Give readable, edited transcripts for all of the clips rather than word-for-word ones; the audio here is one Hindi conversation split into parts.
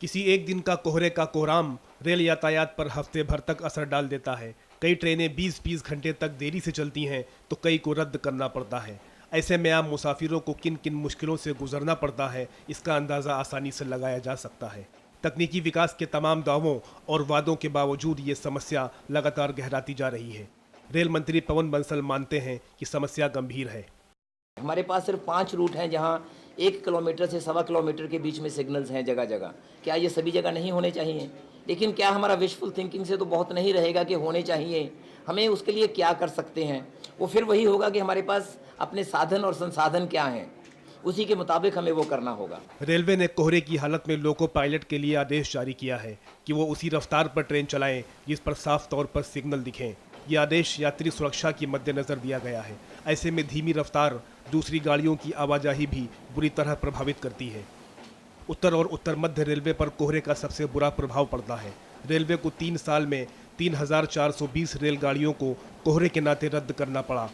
किसी एक दिन का कोहरे का कोहराम रेल यातायात पर हफ्ते भर तक असर डाल देता है। कई ट्रेनें 20-20 घंटे तक देरी से चलती हैं तो कई को रद्द करना पड़ता है। ऐसे में आम मुसाफिरों को किन किन मुश्किलों से गुजरना पड़ता है, इसका अंदाज़ा आसानी से लगाया जा सकता है। तकनीकी विकास के तमाम दावों और वादों के बावजूद ये समस्या लगातार गहराती जा रही है। रेल मंत्री पवन बंसल मानते हैं कि समस्या गंभीर है। हमारे पास सिर्फ 5 रूट हैं जहां 1 किलोमीटर से 1.25 किलोमीटर के बीच में सिग्नल्स हैं जगह जगह। क्या ये सभी जगह नहीं होने चाहिए? लेकिन क्या हमारा विशफुल थिंकिंग से तो बहुत नहीं रहेगा कि होने चाहिए। हमें उसके लिए क्या कर सकते हैं, वो फिर वही होगा कि हमारे पास अपने साधन और संसाधन क्या हैं, उसी के मुताबिक हमें वो करना होगा। रेलवे ने कोहरे की हालत में लोको पायलट के लिए आदेश जारी किया है कि वो उसी रफ्तार पर ट्रेन चलाएं जिस पर साफ तौर पर सिग्नल दिखें। ये आदेश यात्री सुरक्षा की मद्देनजर दिया गया है। ऐसे में धीमी रफ्तार दूसरी गाड़ियों की आवाजाही भी बुरी तरह प्रभावित करती है। उत्तर और उत्तर मध्य रेलवे पर कोहरे का सबसे बुरा प्रभाव पड़ता है। रेलवे को 3 साल में 3,420 रेलगाड़ियों को कोहरे के नाते रद्द करना पड़ा।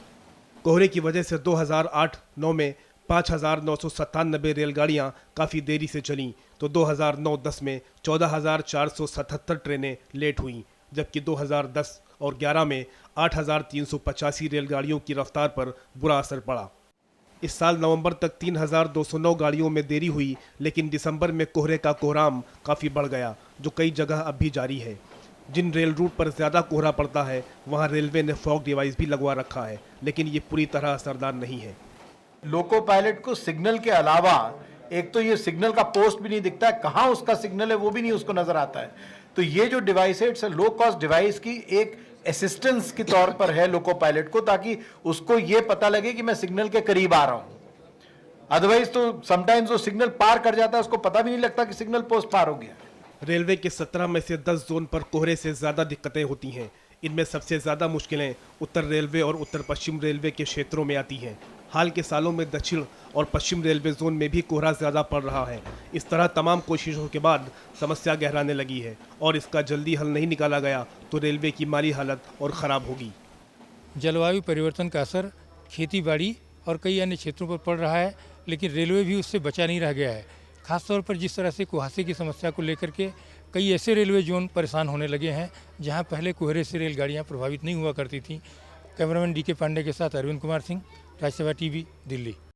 कोहरे की वजह से 2008-9 में 5,997 रेलगाड़ियां काफ़ी देरी से चलीं, तो 2009-10 में 14,477 ट्रेनें लेट हुईं, जबकि 2010 और 11 में 8,385 रेलगाड़ियों की रफ्तार पर बुरा असर पड़ा। इस साल नवंबर तक 3,209 गाड़ियों में देरी हुई, लेकिन दिसंबर में कोहरे का कोहराम काफ़ी बढ़ गया, जो कई जगह अब भी जारी है। जिन रेल रूट पर ज़्यादा कोहरा पड़ता है वहां रेलवे ने फॉग डिवाइस भी लगवा रखा है, लेकिन ये पूरी तरह असरदार नहीं है। लोको पायलट को सिग्नल के अलावा एक तो ये सिग्नल का पोस्ट भी नहीं दिखता है, कहाँ उसका सिग्नल है वो भी नहीं उसको नजर आता है। तो ये जो डिवाइस है, इट्स लो कॉस्ट डिवाइस की एक असिस्टेंस के तौर पर है लोको पायलट को, ताकि उसको ये पता लगे कि मैं सिग्नल के करीब आ रहा हूं। अदरवाइज तो समटाइम्स वो सिग्नल पार कर जाता है, उसको पता भी नहीं लगता कि सिग्नल पोस्ट पार हो गया। रेलवे के 17 में से 10 जोन पर कोहरे से ज़्यादा दिक्कतें होती हैं। इनमें सबसे ज़्यादा मुश्किलें उत्तर रेलवे और उत्तर पश्चिम रेलवे के क्षेत्रों में आती हैं। हाल के सालों में दक्षिण और पश्चिम रेलवे जोन में भी कोहरा ज़्यादा पड़ रहा है। इस तरह तमाम कोशिशों के बाद समस्या गहराने लगी है और इसका जल्दी हल नहीं निकाला गया तो रेलवे की माली हालत और ख़राब होगी। जलवायु परिवर्तन का असर खेती-बाड़ी और कई अन्य क्षेत्रों पर पड़ रहा है, लेकिन रेलवे भी उससे बचा नहीं रह गया है। खासतौर पर जिस तरह से कुहासे की समस्या को लेकर के कई ऐसे रेलवे जोन परेशान होने लगे हैं जहां पहले कोहरे से रेलगाड़ियां प्रभावित नहीं हुआ करती थीं। कैमरामैन DK पांडे के साथ अरविंद कुमार सिंह, राज्यसभा TV, दिल्ली।